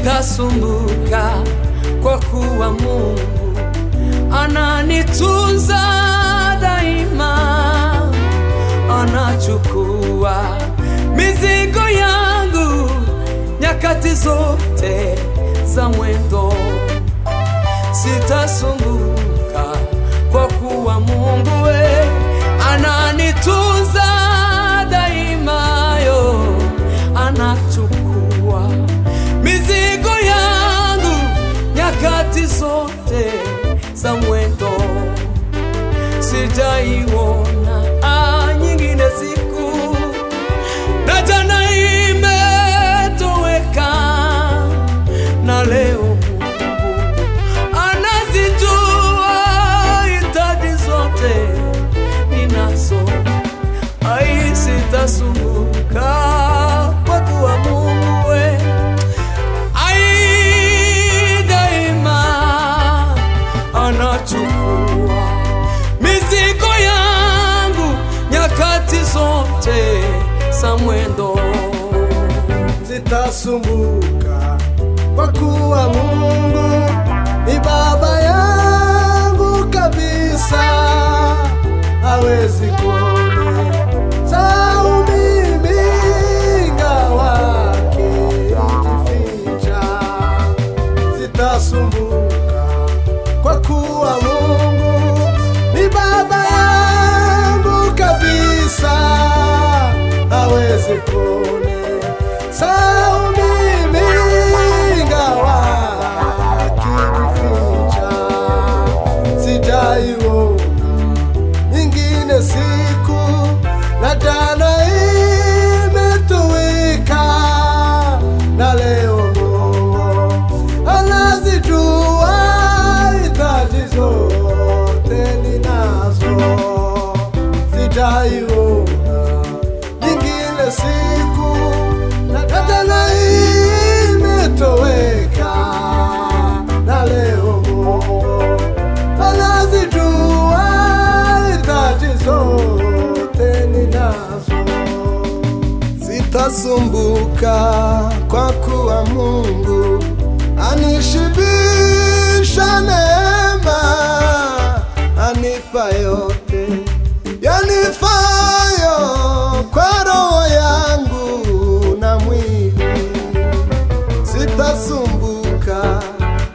Sitasumbuka kwa kuwa Mungu ananitunza daima, anachukua mizigo yangu nyakati zote za mwendo. Sitasumbuka kwa kuwa Mungu ananitunza daima, anachukua mizigo yangu nyakati zote za mwendo. Sijaiona nyingine siku, na jana imetoweka, na leo Mungu anazijua hitaji zote ninazo. Sitasumbuka kwa kuwa Mungu daima anachukua mizigo yangu nyakati zote za mwendo. Sitasumbuka kwa kuwa Mungu ni baba yangu kabisa, hawezi kunisahau mimi ingawa akijificha. Sitasumbuka kwa kuwa Mungu ni baba yangu kabisa, hawezi kunisahau mimi ingawa akijificha. Sijaiona nyingine siku, na jana imetoweka, na leo Mungu anazijua hitaji zote ninazo. Sijaiona nyingine siku, na jana imetoweka, na leo Mungu anazijua hitaji zote ninazo. Sitasumbuka kwa kuwa Mungu anishibisha neema, anipa yote yanifayo kwa roho yangu na mwili. Sitasumbuka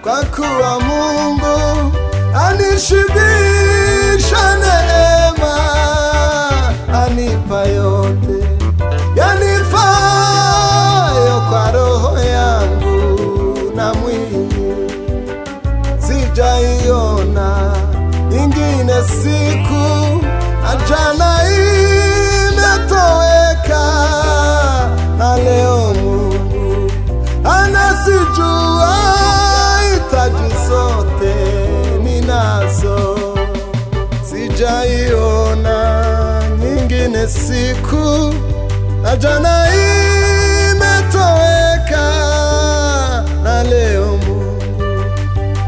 kwa kuwa Mungu anishibisha neema, anipa yote yanifayo kwa roho yangu na mwili. Sijaiona ingine siku, na jana imetoweka, na leo Mungu anazijua hitaji zote ninazo. Sijaiona nyingine siku, na jana imetoweka, na leo Mungu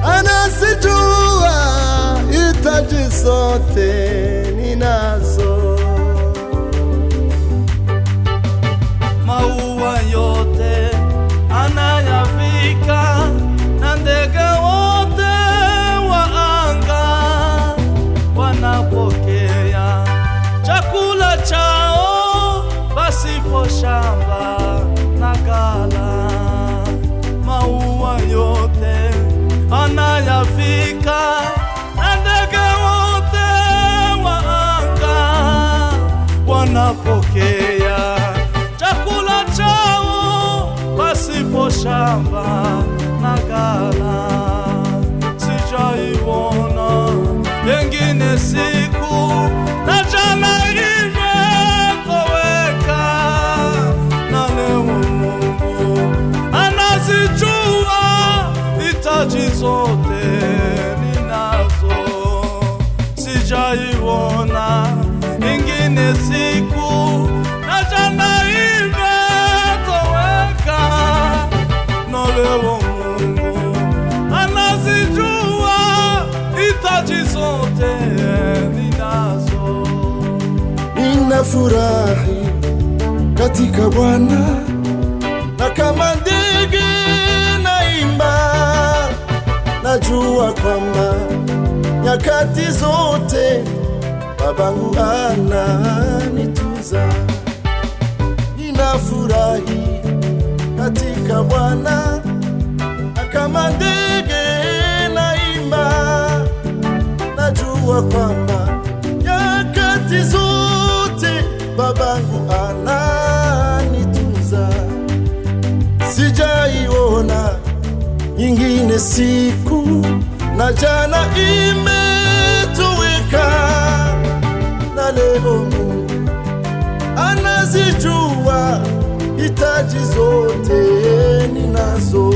anazijua hitaji zote ninazo. Maua yote anayavika, na ndege wote wa anga wanapokea chakula chao pasipo shamba na ghala. Maua yote anayavika, na ndege wote wa anga wanapokea chakula chao pasipo shamba na ghala. Sijaiona yengine siku, na jana imetoweka, na leo Mungu anazijua hitaji zote ninazo. Sijaiona ingine siku, na jana imetoweka, na leo Mungu ninafurahi katika Bwana, na kama ndege naimba, najua kwamba nyakati zote babangu ananituza. Ninafurahi katika Bwana, na kama ndege naimba, najua kwamba nyakati zote babangu ananituza. Sijaiona nyingine siku, na jana imetoweka, na leo Mungu anazijua hitaji zote ninazo.